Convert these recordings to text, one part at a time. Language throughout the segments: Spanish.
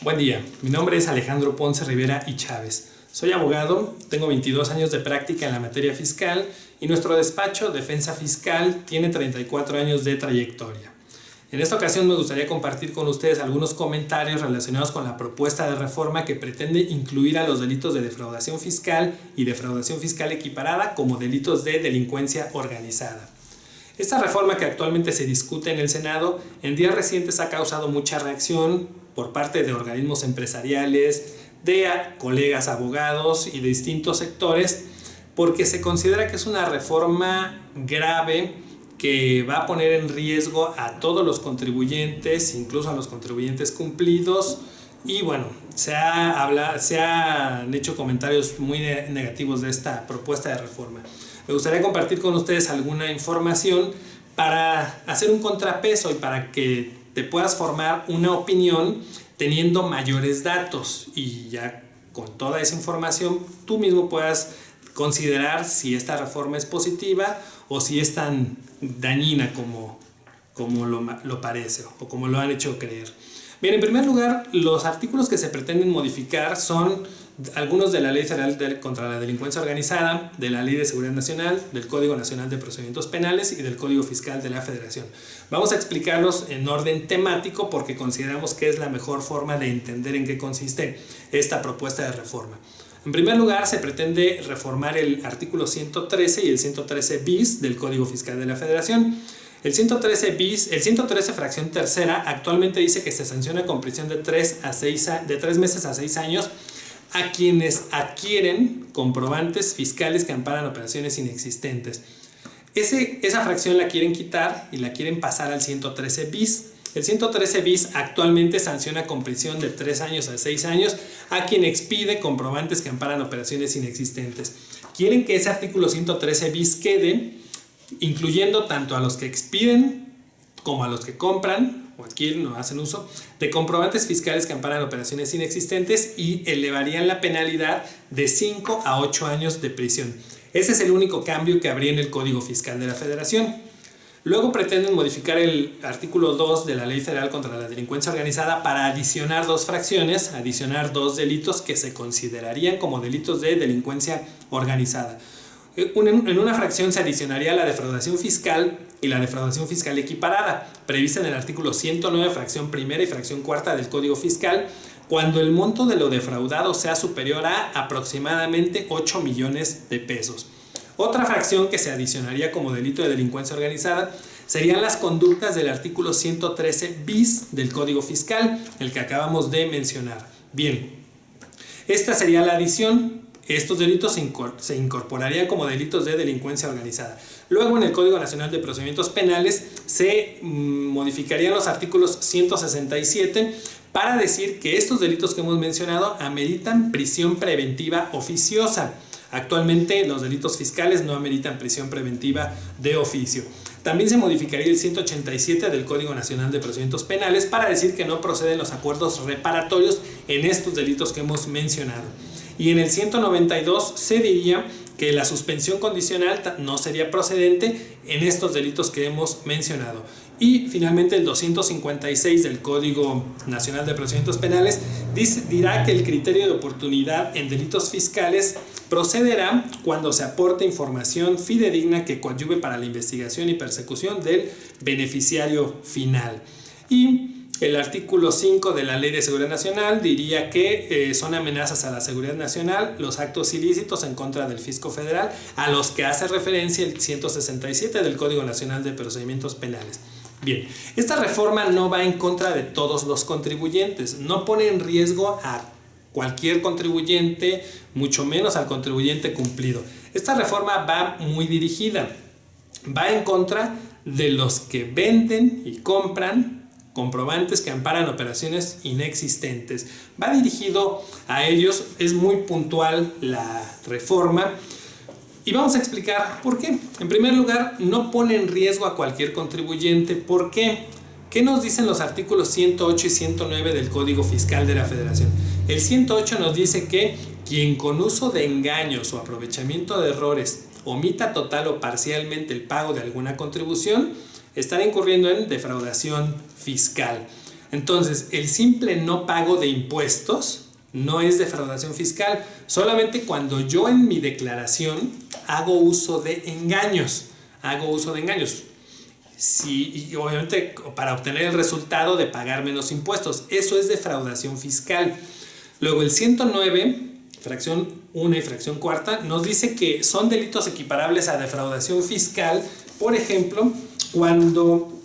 Buen día, mi nombre es Alejandro Ponce Rivera y Chávez. Soy abogado, tengo 22 años de práctica en la materia fiscal y nuestro despacho Defensa Fiscal tiene 34 años de trayectoria. En esta ocasión me gustaría compartir con ustedes algunos comentarios relacionados con la propuesta de reforma que pretende incluir a los delitos de defraudación fiscal y defraudación fiscal equiparada como delitos de delincuencia organizada. Esta reforma que actualmente se discute en el Senado en días recientes ha causado mucha reacción por parte de organismos empresariales, de colegas abogados y de distintos sectores, porque se considera que es una reforma grave que va a poner en riesgo a todos los contribuyentes, incluso a los contribuyentes cumplidos. Y bueno, se han hecho comentarios muy negativos de esta propuesta de reforma. Me gustaría compartir con ustedes alguna información para hacer un contrapeso y para que te puedas formar una opinión teniendo mayores datos, y ya con toda esa información tú mismo puedas considerar si esta reforma es positiva o si es tan dañina como lo parece o como lo han hecho creer. Bien, en primer lugar, los artículos que se pretenden modificar son algunos de la Ley Federal contra la Delincuencia Organizada, de la Ley de Seguridad Nacional, del Código Nacional de Procedimientos Penales y del Código Fiscal de la Federación. Vamos a explicarlos en orden temático porque consideramos que es la mejor forma de entender en qué consiste esta propuesta de reforma. En primer lugar, se pretende reformar el artículo 113 y el 113 bis del Código Fiscal de la Federación. El 113 fracción tercera actualmente dice que se sanciona con prisión de 3 meses a 6 años a quienes adquieren comprobantes fiscales que amparan operaciones inexistentes. Esa fracción la quieren quitar y la quieren pasar al 113 bis. El 113 bis actualmente sanciona con prisión de 3 años a 6 años a quien expide comprobantes que amparan operaciones inexistentes. Quieren que ese artículo 113 bis quede, incluyendo tanto a los que expiden como a los que compran o adquieren o hacen uso de comprobantes fiscales que amparan operaciones inexistentes, y elevarían la penalidad de 5 a 8 años de prisión. Ese es el único cambio que habría en el Código Fiscal de la Federación. Luego pretenden modificar el artículo 2 de la Ley Federal contra la Delincuencia Organizada para adicionar 2 fracciones, adicionar 2 delitos que se considerarían como delitos de delincuencia organizada. En una fracción se adicionaría la defraudación fiscal y la defraudación fiscal equiparada, prevista en el artículo 109, fracción primera y fracción cuarta del Código Fiscal, cuando el monto de lo defraudado sea superior a aproximadamente 8 millones de pesos. Otra fracción que se adicionaría como delito de delincuencia organizada serían las conductas del artículo 113 bis del Código Fiscal, el que acabamos de mencionar. Bien, esta sería la adición. Estos delitos se incorporarían como delitos de delincuencia organizada. Luego, en el Código Nacional de Procedimientos Penales se modificarían los artículos 167 para decir que estos delitos que hemos mencionado ameritan prisión preventiva oficiosa. Actualmente los delitos fiscales no ameritan prisión preventiva de oficio. También se modificaría el 187 del Código Nacional de Procedimientos Penales para decir que no proceden los acuerdos reparatorios en estos delitos que hemos mencionado. Y en el 192 se diría que la suspensión condicional no sería procedente en estos delitos que hemos mencionado. Y finalmente el 256 del Código Nacional de Procedimientos Penales dirá que el criterio de oportunidad en delitos fiscales procederá cuando se aporte información fidedigna que coadyuve para la investigación y persecución del beneficiario final. Y el artículo 5 de la Ley de Seguridad Nacional diría que son amenazas a la seguridad nacional los actos ilícitos en contra del fisco federal, a los que hace referencia el 167 del Código Nacional de Procedimientos Penales. Bien, esta reforma no va en contra de todos los contribuyentes, no pone en riesgo a cualquier contribuyente, mucho menos al contribuyente cumplido. Esta reforma va muy dirigida, va en contra de los que venden y compran comprobantes que amparan operaciones inexistentes. Va dirigido a ellos, es muy puntual la reforma y vamos a explicar por qué. En primer lugar, no pone en riesgo a cualquier contribuyente. ¿Por qué? ¿Qué nos dicen los artículos 108 y 109 del Código Fiscal de la Federación? El 108 nos dice que quien con uso de engaños o aprovechamiento de errores omita total o parcialmente el pago de alguna contribución estará incurriendo en defraudación fiscal. Entonces, el simple no pago de impuestos no es defraudación fiscal, solamente cuando yo en mi declaración hago uso de engaños. Sí, y obviamente para obtener el resultado de pagar menos impuestos. Eso es defraudación fiscal. Luego el 109, fracción 1 y fracción cuarta, nos dice que son delitos equiparables a defraudación fiscal, por ejemplo, cuando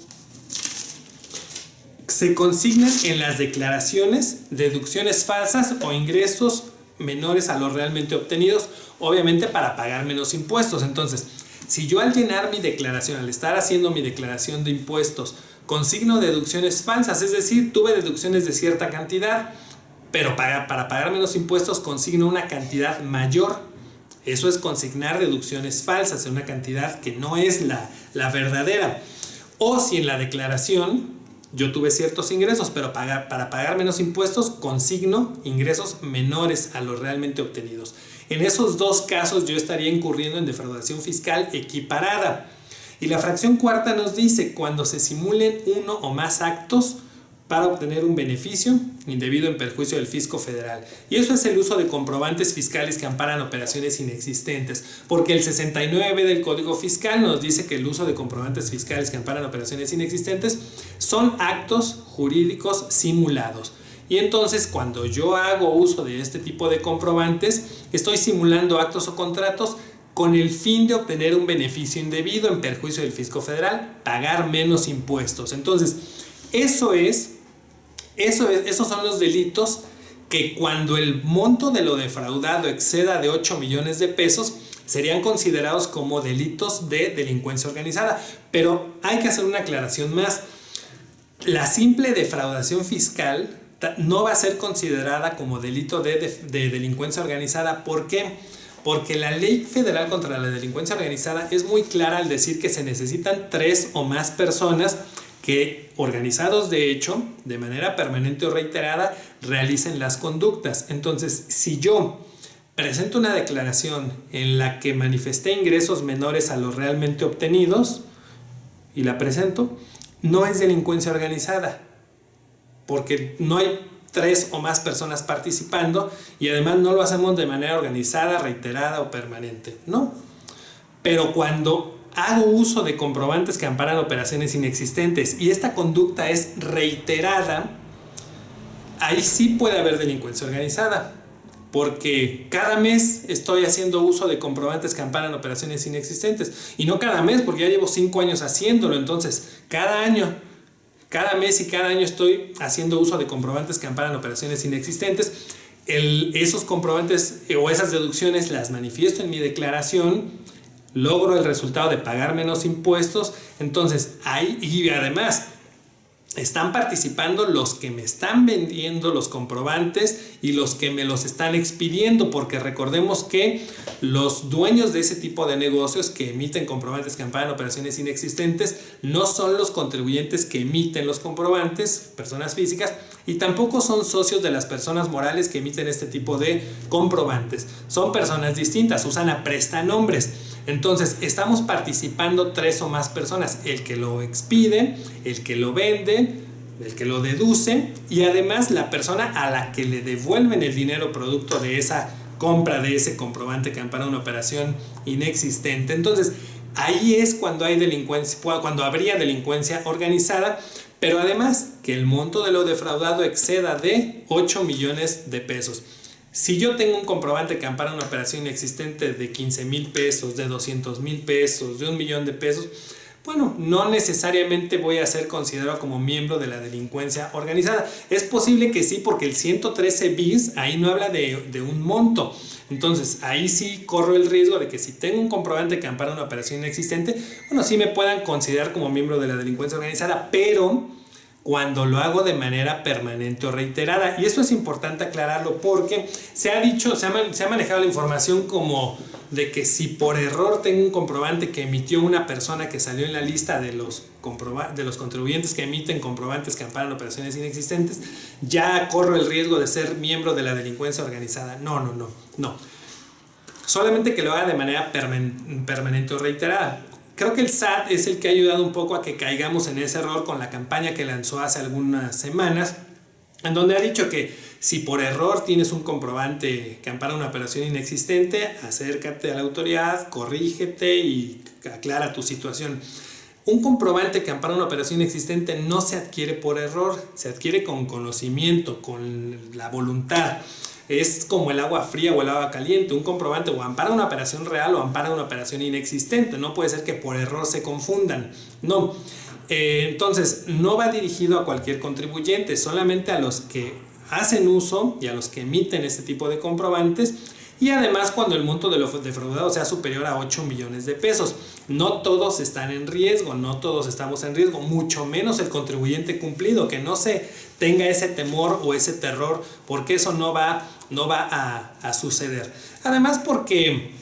se consignan en las declaraciones deducciones falsas o ingresos menores a los realmente obtenidos, obviamente para pagar menos impuestos. Entonces, si yo al llenar mi declaración, al estar haciendo mi declaración de impuestos, consigno deducciones falsas, es decir, tuve deducciones de cierta cantidad, pero para pagar menos impuestos consigno una cantidad mayor. Eso es consignar deducciones falsas, una cantidad que no es la verdadera. O si en la declaración yo tuve ciertos ingresos, pero para pagar menos impuestos consigno ingresos menores a los realmente obtenidos. En esos dos casos yo estaría incurriendo en defraudación fiscal equiparada. Y la fracción cuarta nos dice cuando se simulen uno o más actos para obtener un beneficio indebido en perjuicio del fisco federal. Y eso es el uso de comprobantes fiscales que amparan operaciones inexistentes, porque el 69 del Código Fiscal nos dice que el uso de comprobantes fiscales que amparan operaciones inexistentes son actos jurídicos simulados. Y entonces cuando yo hago uso de este tipo de comprobantes, estoy simulando actos o contratos con el fin de obtener un beneficio indebido en perjuicio del fisco federal, pagar menos impuestos. Entonces, esos son los delitos que cuando el monto de lo defraudado exceda de 8 millones de pesos, serían considerados como delitos de delincuencia organizada. Pero hay que hacer una aclaración más. La simple defraudación fiscal no va a ser considerada como delito de delincuencia organizada. ¿Por qué? Porque la Ley Federal contra la Delincuencia Organizada es muy clara al decir que se necesitan 3 o más personas que, organizados de hecho, de manera permanente o reiterada, realicen las conductas. Entonces, si yo presento una declaración en la que manifesté ingresos menores a los realmente obtenidos y la presento, no es delincuencia organizada, porque no hay 3 o más personas participando y además no lo hacemos de manera organizada, reiterada o permanente, ¿no? Pero cuando hago uso de comprobantes que amparan operaciones inexistentes y esta conducta es reiterada, ahí sí puede haber delincuencia organizada, porque cada mes estoy haciendo uso de comprobantes que amparan operaciones inexistentes, y no cada mes, porque ya llevo 5 años haciéndolo. Entonces cada mes y cada año estoy haciendo uso de comprobantes que amparan operaciones inexistentes. Esos comprobantes o esas deducciones las manifiesto en mi declaración, logro el resultado de pagar menos impuestos. Entonces y además están participando los que me están vendiendo los comprobantes y los que me los están expidiendo, porque recordemos que los dueños de ese tipo de negocios que emiten comprobantes que amparan operaciones inexistentes no son los contribuyentes que emiten los comprobantes, personas físicas, y tampoco son socios de las personas morales que emiten este tipo de comprobantes. Son personas distintas, usan a prestanombres. Entonces estamos participando 3 o más personas: el que lo expide, el que lo vende, el que lo deduce, y además la persona a la que le devuelven el dinero producto de esa compra de ese comprobante que ampara una operación inexistente. Entonces ahí es cuando hay delincuencia, cuando habría delincuencia organizada, pero además que el monto de lo defraudado exceda de 8 millones de pesos. Si yo tengo un comprobante que ampara una operación inexistente de 15,000 pesos, de 200,000 pesos, de 1 millón de pesos, bueno, no necesariamente voy a ser considerado como miembro de la delincuencia organizada. Es posible que sí, porque el 113 bis ahí no habla de un monto. Entonces ahí sí corro el riesgo de que si tengo un comprobante que ampara una operación inexistente, bueno, sí me puedan considerar como miembro de la delincuencia organizada, pero cuando lo hago de manera permanente o reiterada. Y esto es importante aclararlo, porque se ha manejado la información como de que si por error tengo un comprobante que emitió una persona que salió en la lista de los contribuyentes que emiten comprobantes que amparan operaciones inexistentes, ya corro el riesgo de ser miembro de la delincuencia organizada. No. Solamente que lo haga de manera permanente o reiterada. Creo que el SAT es el que ha ayudado un poco a que caigamos en ese error con la campaña que lanzó hace algunas semanas, en donde ha dicho que si por error tienes un comprobante que ampara una operación inexistente, acércate a la autoridad, corrígete y aclara tu situación. Un comprobante que ampara una operación inexistente no se adquiere por error, se adquiere con conocimiento, con la voluntad. Es como el agua fría o el agua caliente. Un comprobante o ampara una operación real o ampara una operación inexistente. No puede ser que por error se confundan. No. Entonces, no va dirigido a cualquier contribuyente, solamente a los que hacen uso y a los que emiten este tipo de comprobantes, y además cuando el monto de lo defraudado sea superior a 8 millones de pesos. No todos están en riesgo, no todos estamos en riesgo, mucho menos el contribuyente cumplido, que no se tenga ese temor o ese terror, porque eso no va a suceder. Además, porque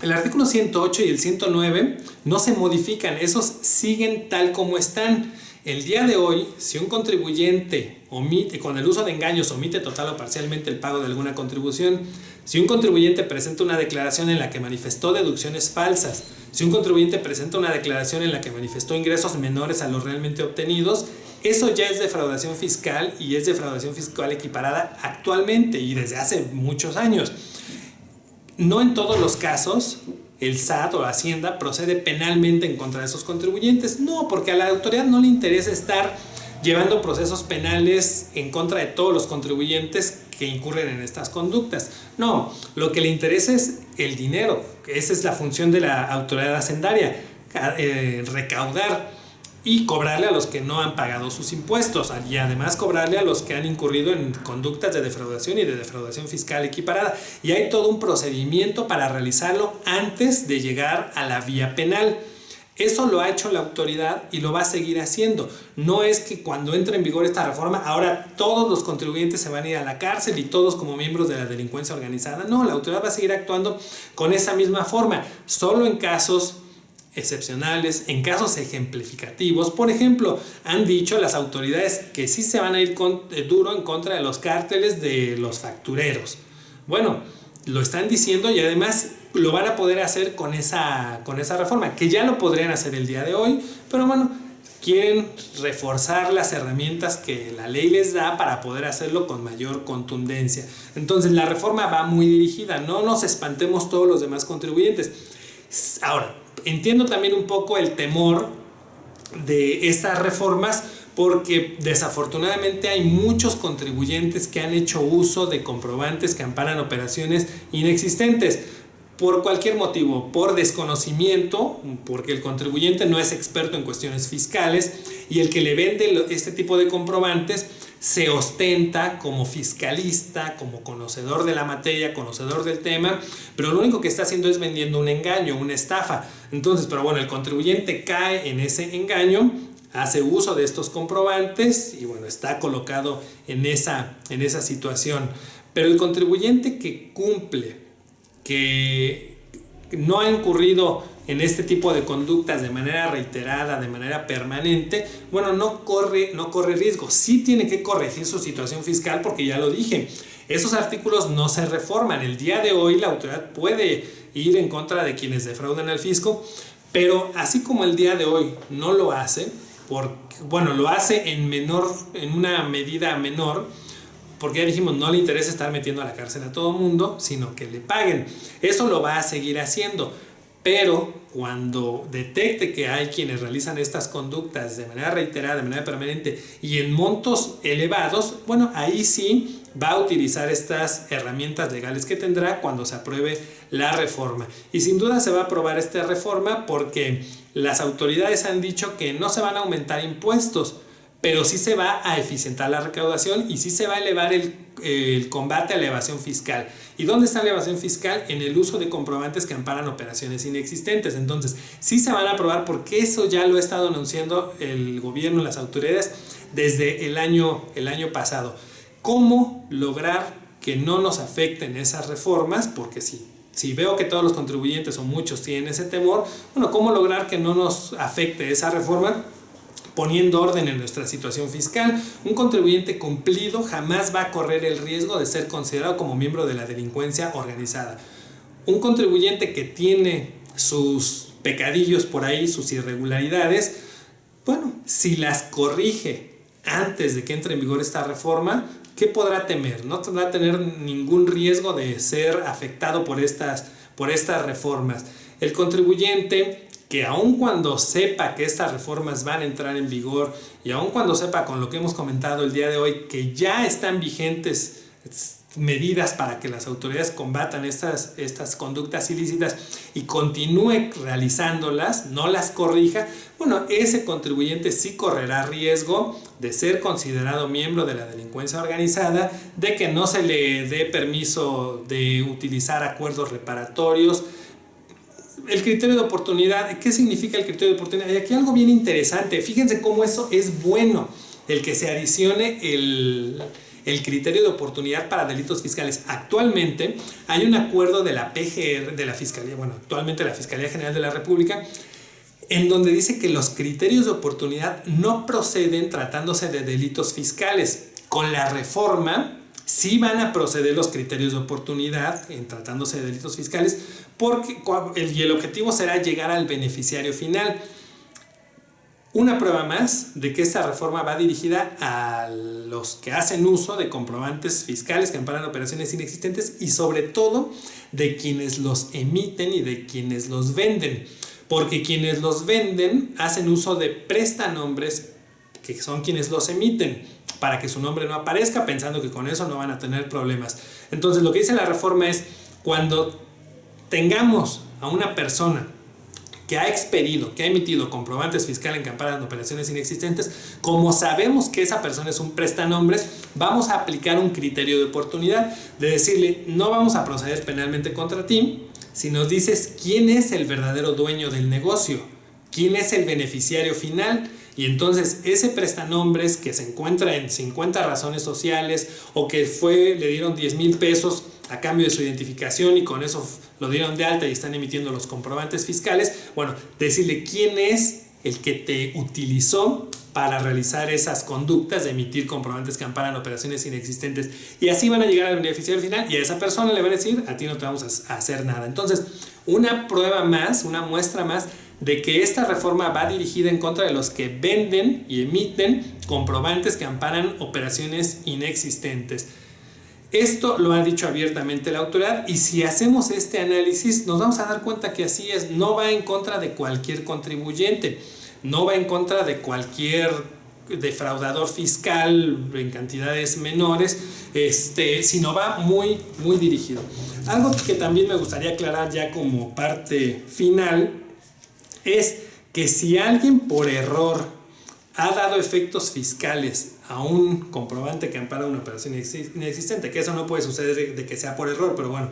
el artículo 108 y el 109 no se modifican, esos siguen tal como están. El día de hoy, si un contribuyente omite, con el uso de engaños, omite total o parcialmente el pago de alguna contribución, si un contribuyente presenta una declaración en la que manifestó deducciones falsas, si un contribuyente presenta una declaración en la que manifestó ingresos menores a los realmente obtenidos, eso ya es defraudación fiscal, y es defraudación fiscal equiparada actualmente y desde hace muchos años. No en todos los casos el SAT o Hacienda procede penalmente en contra de esos contribuyentes. No, porque a la autoridad no le interesa estar llevando procesos penales en contra de todos los contribuyentes que incurren en estas conductas. No, lo que le interesa es el dinero. Esa es la función de la autoridad hacendaria, recaudar y cobrarle a los que no han pagado sus impuestos, y además cobrarle a los que han incurrido en conductas de defraudación y de defraudación fiscal equiparada. Y hay todo un procedimiento para realizarlo antes de llegar a la vía penal. Eso lo ha hecho la autoridad y lo va a seguir haciendo. No es que cuando entre en vigor esta reforma, ahora todos los contribuyentes se van a ir a la cárcel y todos como miembros de la delincuencia organizada. No, la autoridad va a seguir actuando con esa misma forma, solo en casos excepcionales, en casos ejemplificativos. Por ejemplo, han dicho las autoridades que sí se van a ir duro en contra de los cárteles de los factureros. Bueno, lo están diciendo, y además lo van a poder hacer con esa reforma, que ya lo podrían hacer el día de hoy, pero bueno, quieren reforzar las herramientas que la ley les da para poder hacerlo con mayor contundencia. Entonces la reforma va muy dirigida, no nos espantemos todos los demás contribuyentes. Ahora, entiendo también un poco el temor de estas reformas, porque desafortunadamente hay muchos contribuyentes que han hecho uso de comprobantes que amparan operaciones inexistentes por cualquier motivo, por desconocimiento, porque el contribuyente no es experto en cuestiones fiscales, y el que le vende este tipo de comprobantes se ostenta como fiscalista, como conocedor de la materia, conocedor del tema, pero lo único que está haciendo es vendiendo un engaño, una estafa. Entonces, pero bueno, el contribuyente cae en ese engaño, hace uso de estos comprobantes y bueno, está colocado en esa situación. Pero el contribuyente que cumple, que no ha incurrido en este tipo de conductas de manera reiterada, de manera permanente, bueno, no corre riesgo. Sí tiene que corregir su situación fiscal, porque ya lo dije, esos artículos no se reforman. El día de hoy la autoridad puede ir en contra de quienes defraudan al fisco, pero así como el día de hoy no lo hace, lo hace en una medida menor, porque ya dijimos, no le interesa estar metiendo a la cárcel a todo mundo, sino que le paguen. Eso lo va a seguir haciendo, pero cuando detecte que hay quienes realizan estas conductas de manera reiterada, de manera permanente y en montos elevados, bueno, ahí sí va a utilizar estas herramientas legales que tendrá cuando se apruebe la reforma. Y sin duda se va a aprobar esta reforma porque las autoridades han dicho que no se van a aumentar impuestos, pero sí se va a eficientar la recaudación y sí se va a elevar el combate a la evasión fiscal. ¿Y dónde está la evasión fiscal? En el uso de comprobantes que amparan operaciones inexistentes. Entonces, sí se van a aprobar, porque eso ya lo ha estado anunciando el gobierno, las autoridades, desde el año pasado. ¿Cómo lograr que no nos afecten esas reformas? Porque si veo que todos los contribuyentes o muchos tienen ese temor, bueno, ¿cómo lograr que no nos afecte esa reforma? Poniendo orden en nuestra situación fiscal. Un contribuyente cumplido jamás va a correr el riesgo de ser considerado como miembro de la delincuencia organizada. Un contribuyente que tiene sus pecadillos por ahí, sus irregularidades, bueno, si las corrige antes de que entre en vigor esta reforma, ¿qué podrá temer? No tendrá tener ningún riesgo de ser afectado por estas reformas. El contribuyente, que aun cuando sepa que estas reformas van a entrar en vigor y aun cuando sepa, con lo que hemos comentado el día de hoy, que ya están vigentes medidas para que las autoridades combatan estas conductas ilícitas y continúe realizándolas, no las corrija, bueno, ese contribuyente sí correrá riesgo de ser considerado miembro de la delincuencia organizada, de que no se le dé permiso de utilizar acuerdos reparatorios. El criterio de oportunidad, ¿qué significa el criterio de oportunidad? Y aquí algo bien interesante, fíjense cómo eso es bueno, el que se adicione el criterio de oportunidad para delitos fiscales. Actualmente hay un acuerdo de la PGR, de la Fiscalía, bueno, actualmente la Fiscalía General de la República, en donde dice que los criterios de oportunidad no proceden tratándose de delitos fiscales. Con la reforma sí van a proceder los criterios de oportunidad en tratándose de delitos fiscales, porque el objetivo será llegar al beneficiario final. Una prueba más de que esta reforma va dirigida a los que hacen uso de comprobantes fiscales que amparan operaciones inexistentes y sobre todo de quienes los emiten y de quienes los venden. Porque quienes los venden hacen uso de prestanombres que son quienes los emiten para que su nombre no aparezca, pensando que con eso no van a tener problemas. Entonces lo que dice la reforma es, cuando tengamos a una persona que ha expedido, que ha emitido comprobantes fiscales que amparan operaciones inexistentes, como sabemos que esa persona es un prestanombres, vamos a aplicar un criterio de oportunidad, de decirle, no vamos a proceder penalmente contra ti si nos dices quién es el verdadero dueño del negocio, quién es el beneficiario final. Y entonces ese prestanombres que se encuentra en 50 razones sociales o que le dieron 10,000 pesos a cambio de su identificación y con eso lo dieron de alta y están emitiendo los comprobantes fiscales, bueno, decirle quién es el que te utilizó para realizar esas conductas de emitir comprobantes que amparan operaciones inexistentes, y así van a llegar al beneficiario final y a esa persona le van a decir, a ti no te vamos a hacer nada. Entonces, una prueba más, una muestra más de que esta reforma va dirigida en contra de los que venden y emiten comprobantes que amparan operaciones inexistentes. Esto lo ha dicho abiertamente la autoridad, y si hacemos este análisis nos vamos a dar cuenta que así es. No va en contra de cualquier contribuyente, no va en contra de cualquier defraudador fiscal en cantidades menores, sino va muy, muy dirigido. Algo que también me gustaría aclarar ya como parte final es que si alguien por error ha dado efectos fiscales a un comprobante que ampara una operación inexistente, que eso no puede suceder de que sea por error, pero bueno,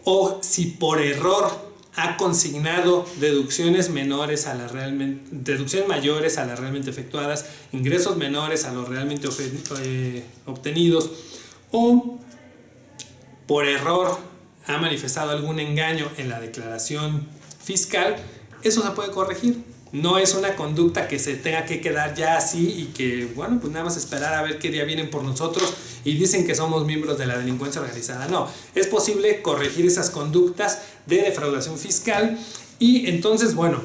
o si por error ha consignado deducciones mayores a las realmente efectuadas, ingresos menores a los realmente obtenidos, o por error ha manifestado algún engaño en la declaración fiscal, eso se puede corregir. No es una conducta que se tenga que quedar ya así y que, bueno, pues nada más esperar a ver qué día vienen por nosotros y dicen que somos miembros de la delincuencia organizada. No, es posible corregir esas conductas de defraudación fiscal, y entonces, bueno,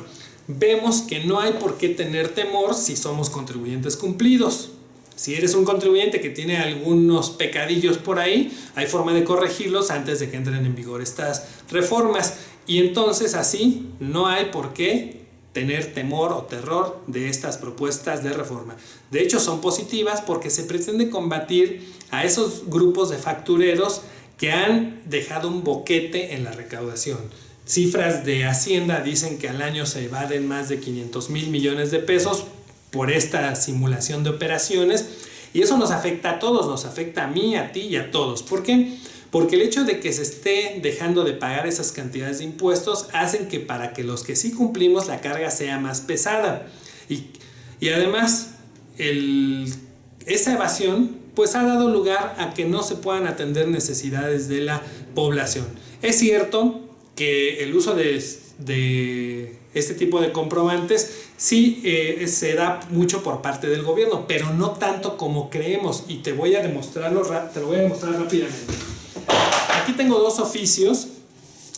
vemos que no hay por qué tener temor si somos contribuyentes cumplidos. Si eres un contribuyente que tiene algunos pecadillos por ahí, hay forma de corregirlos antes de que entren en vigor estas reformas, y entonces así no hay por qué tener temor o terror de estas propuestas de reforma. De hecho, son positivas porque se pretende combatir a esos grupos de factureros que han dejado un boquete en la recaudación. Cifras de Hacienda dicen que al año se evaden más de 500,000 millones de pesos por esta simulación de operaciones, y eso nos afecta a todos, nos afecta a mí, a ti y a todos. ¿Por qué? Porque el hecho de que se esté dejando de pagar esas cantidades de impuestos hacen que para que los que sí cumplimos la carga sea más pesada. Y además, esa evasión pues ha dado lugar a que no se puedan atender necesidades de la población. Es cierto que el uso de este tipo de comprobantes sí se da mucho por parte del gobierno, pero no tanto como creemos, y te lo voy a demostrar rápidamente. Aquí tengo dos oficios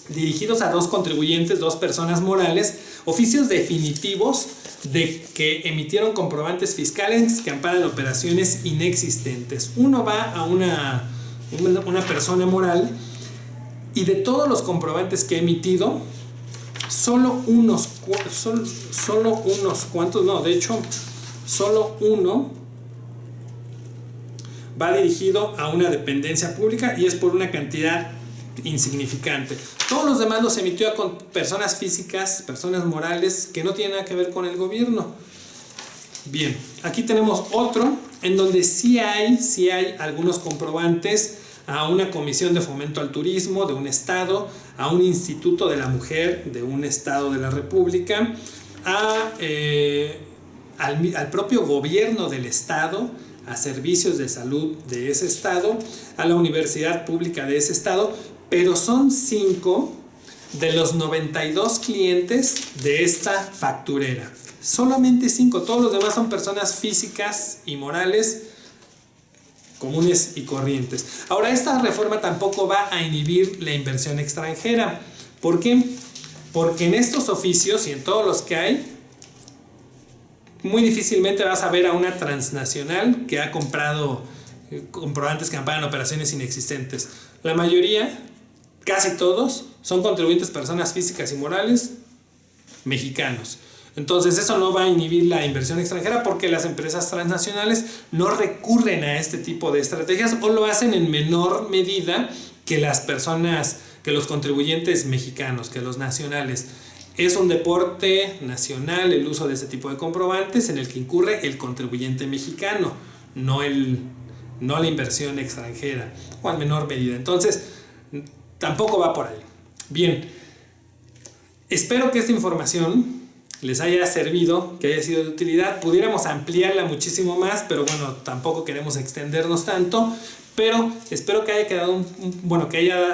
dirigidos a 2 contribuyentes, 2 personas morales, oficios definitivos de que emitieron comprobantes fiscales que amparan operaciones inexistentes. Uno va a una persona moral y de todos los comprobantes que ha emitido, solo uno va dirigido a una dependencia pública y es por una cantidad insignificante. Todos los demás los emitió a personas físicas, personas morales que no tienen nada que ver con el gobierno. Bien, aquí tenemos otro en donde sí hay algunos comprobantes a una comisión de fomento al turismo de un estado, a un instituto de la mujer de un estado de la república, al propio gobierno del estado, a servicios de salud de ese estado, a la universidad pública de ese estado, pero son 5 de los 92 clientes de esta facturera. Solamente 5, todos los demás son personas físicas y morales comunes y corrientes. Ahora, esta reforma tampoco va a inhibir la inversión extranjera. ¿Por qué? Porque en estos oficios y en todos los que hay, muy difícilmente vas a ver a una transnacional que ha comprado comprobantes que amparan operaciones inexistentes. La mayoría, casi todos, son contribuyentes personas físicas y morales mexicanos. Entonces eso no va a inhibir la inversión extranjera porque las empresas transnacionales no recurren a este tipo de estrategias o lo hacen en menor medida que las personas, que los contribuyentes mexicanos, que los nacionales. Es un deporte nacional el uso de este tipo de comprobantes en el que incurre el contribuyente mexicano, no la inversión extranjera, o en menor medida. Entonces, tampoco va por ahí. Bien, espero que esta información les haya servido, que haya sido de utilidad. Pudiéramos ampliarla muchísimo más, pero bueno, tampoco queremos extendernos tanto. Pero espero que haya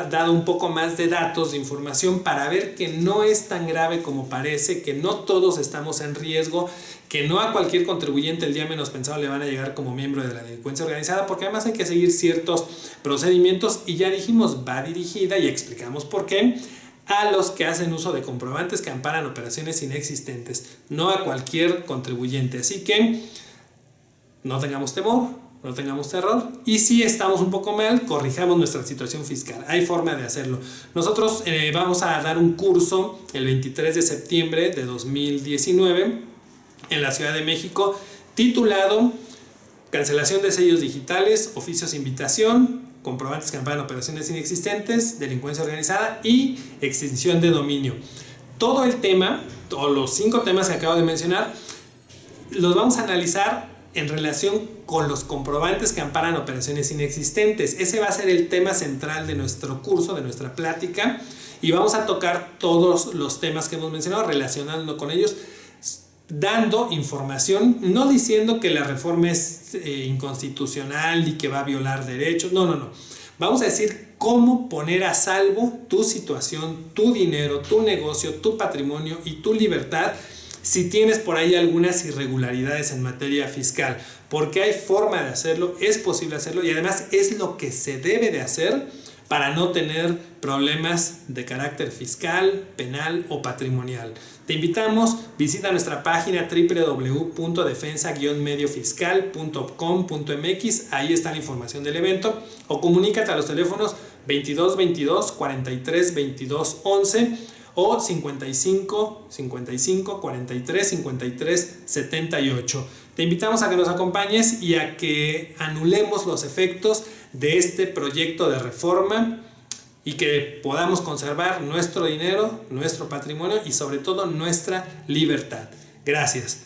dado un poco más de datos, de información para ver que no es tan grave como parece, que no todos estamos en riesgo, que no a cualquier contribuyente el día menos pensado le van a llegar como miembro de la delincuencia organizada, porque además hay que seguir ciertos procedimientos y ya dijimos, va dirigida y explicamos por qué a los que hacen uso de comprobantes que amparan operaciones inexistentes, no a cualquier contribuyente. Así que no tengamos temor. No tengamos terror y si estamos un poco mal, corrijamos nuestra situación fiscal. Hay forma de hacerlo. Nosotros vamos a dar un curso el 23 de septiembre de 2019 en la Ciudad de México titulado Cancelación de sellos digitales, oficios de invitación, comprobantes que amparan operaciones inexistentes, delincuencia organizada y extinción de dominio. Todo el tema, o los 5 temas que acabo de mencionar, los vamos a analizar en relación con los comprobantes que amparan operaciones inexistentes. Ese va a ser el tema central de nuestro curso, de nuestra plática, y vamos a tocar todos los temas que hemos mencionado, relacionando con ellos, dando información, no diciendo que la reforma es inconstitucional y que va a violar derechos, no. Vamos a decir cómo poner a salvo tu situación, tu dinero, tu negocio, tu patrimonio y tu libertad si tienes por ahí algunas irregularidades en materia fiscal, porque hay forma de hacerlo, es posible hacerlo y además es lo que se debe de hacer para no tener problemas de carácter fiscal, penal o patrimonial. Te invitamos, visita nuestra página www.defensa-mediofiscal.com.mx, ahí está la información del evento, o comunícate a los teléfonos 22 22 43 22 11 o 55 55 43 53 78. Te invitamos a que nos acompañes y a que anulemos los efectos de este proyecto de reforma y que podamos conservar nuestro dinero, nuestro patrimonio y sobre todo nuestra libertad. Gracias.